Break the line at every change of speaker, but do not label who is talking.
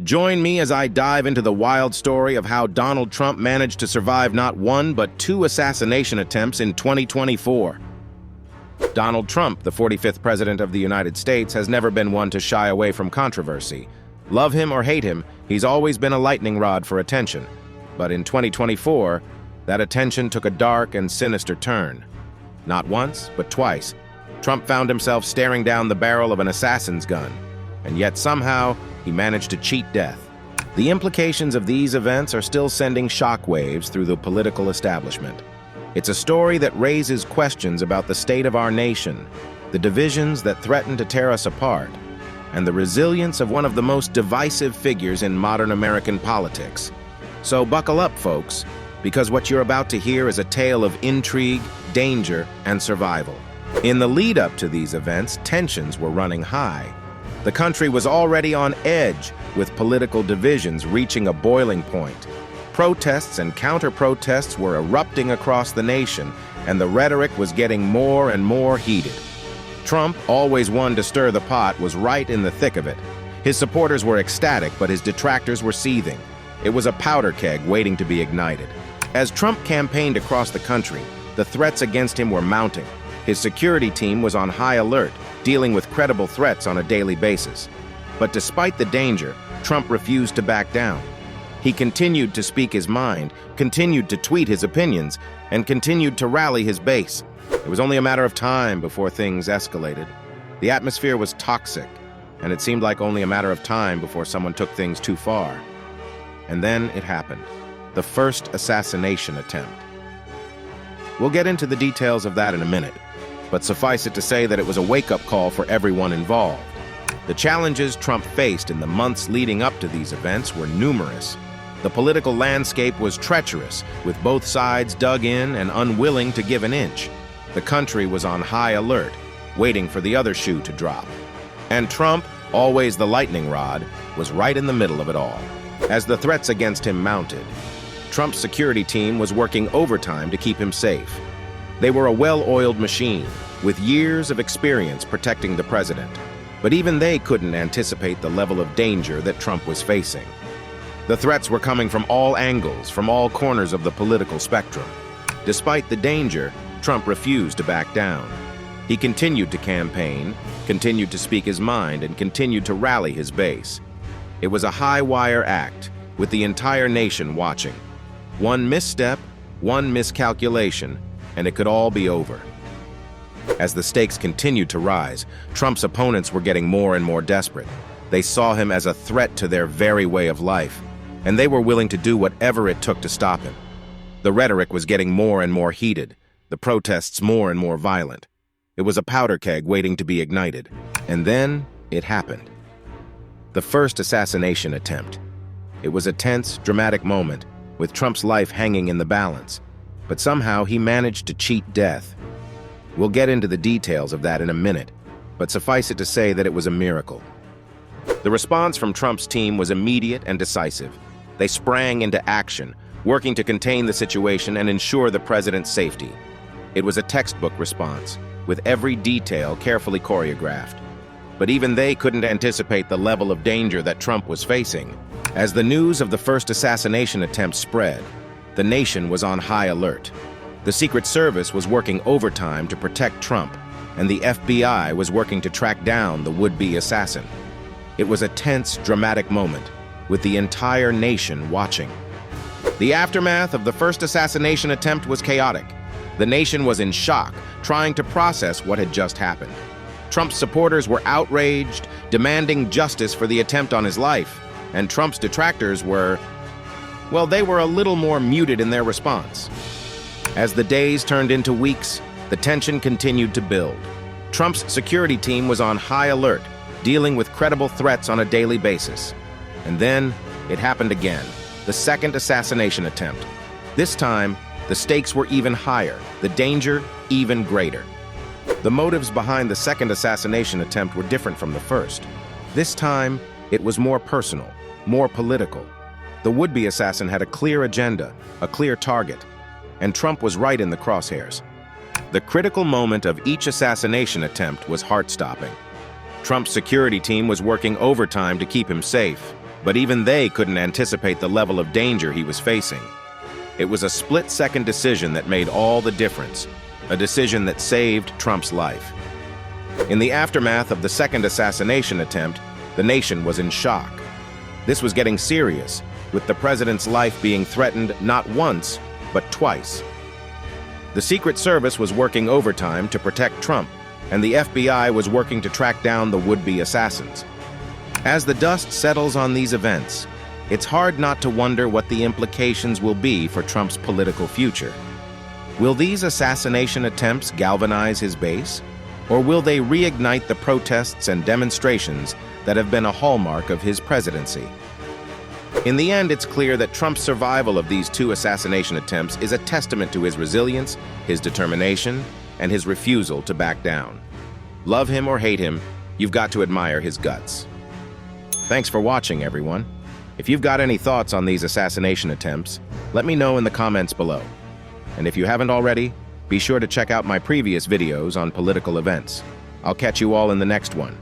Join me as I dive into the wild story of how Donald Trump managed to survive not one but two assassination attempts in 2024. Donald Trump, the 45th President of the United States, has never been one to shy away from controversy. Love him or hate him, he's always been a lightning rod for attention. But in 2024, that attention took a dark and sinister turn. Not once, but twice, Trump found himself staring down the barrel of an assassin's gun, and yet somehow he managed to cheat death. The implications of these events are still sending shockwaves through the political establishment. It's a story that raises questions about the state of our nation, the divisions that threaten to tear us apart, and the resilience of one of the most divisive figures in modern American politics. So buckle up, folks, because what you're about to hear is a tale of intrigue, danger, and survival. In the lead-up to these events, tensions were running high. The country was already on edge, with political divisions reaching a boiling point. Protests and counter-protests were erupting across the nation, and the rhetoric was getting more and more heated. Trump, always one to stir the pot, was right in the thick of it. His supporters were ecstatic, but his detractors were seething. It was a powder keg waiting to be ignited. As Trump campaigned across the country, the threats against him were mounting. His security team was on high alert, dealing with credible threats on a daily basis. But despite the danger, Trump refused to back down. He continued to speak his mind, continued to tweet his opinions, and continued to rally his base. It was only a matter of time before things escalated. The atmosphere was toxic, and it seemed like only a matter of time before someone took things too far. And then it happened. The first assassination attempt. We'll get into the details of that in a minute, but suffice it to say that it was a wake-up call for everyone involved. The challenges Trump faced in the months leading up to these events were numerous. The political landscape was treacherous, with both sides dug in and unwilling to give an inch. The country was on high alert, waiting for the other shoe to drop. And Trump, always the lightning rod, was right in the middle of it all. As the threats against him mounted, Trump's security team was working overtime to keep him safe. They were a well-oiled machine, with years of experience protecting the president. But even they couldn't anticipate the level of danger that Trump was facing. The threats were coming from all angles, from all corners of the political spectrum. Despite the danger, Trump refused to back down. He continued to campaign, continued to speak his mind, and continued to rally his base. It was a high-wire act, with the entire nation watching. One misstep, one miscalculation, and it could all be over. As the stakes continued to rise, Trump's opponents were getting more and more desperate. They saw him as a threat to their very way of life, and they were willing to do whatever it took to stop him. The rhetoric was getting more and more heated, the protests more and more violent. It was a powder keg waiting to be ignited. And then it happened. The first assassination attempt. It was a tense, dramatic moment, with Trump's life hanging in the balance. But somehow he managed to cheat death. We'll get into the details of that in a minute, but suffice it to say that it was a miracle. The response from Trump's team was immediate and decisive. They sprang into action, working to contain the situation and ensure the president's safety. It was a textbook response, with every detail carefully choreographed. But even they couldn't anticipate the level of danger that Trump was facing. As the news of the first assassination attempt spread, the nation was on high alert. The Secret Service was working overtime to protect Trump, and the FBI was working to track down the would-be assassin. It was a tense, dramatic moment, with the entire nation watching. The aftermath of the first assassination attempt was chaotic. The nation was in shock, trying to process what had just happened. Trump's supporters were outraged, demanding justice for the attempt on his life, and Trump's detractors were, well, they were a little more muted in their response. As the days turned into weeks, the tension continued to build. Trump's security team was on high alert, dealing with credible threats on a daily basis. And then it happened again, the second assassination attempt. This time, the stakes were even higher, the danger even greater. The motives behind the second assassination attempt were different from the first. This time, it was more personal, more political. The would-be assassin had a clear agenda, a clear target, and Trump was right in the crosshairs. The critical moment of each assassination attempt was heart-stopping. Trump's security team was working overtime to keep him safe, But even they couldn't anticipate the level of danger he was facing. It was a split-second decision that made all the difference, a decision that saved Trump's life. In the aftermath of the second assassination attempt, the nation was in shock. This was getting serious, with the president's life being threatened not once, but twice. The Secret Service was working overtime to protect Trump, and the FBI was working to track down the would-be assassins. As the dust settles on these events, it's hard not to wonder what the implications will be for Trump's political future. Will these assassination attempts galvanize his base? Or will they reignite the protests and demonstrations that have been a hallmark of his presidency? In the end, it's clear that Trump's survival of these two assassination attempts is a testament to his resilience, his determination, and his refusal to back down. Love him or hate him, you've got to admire his guts. Thanks for watching, everyone. If you've got any thoughts on these assassination attempts, let me know in the comments below. And if you haven't already, be sure to check out my previous videos on political events. I'll catch you all in the next one.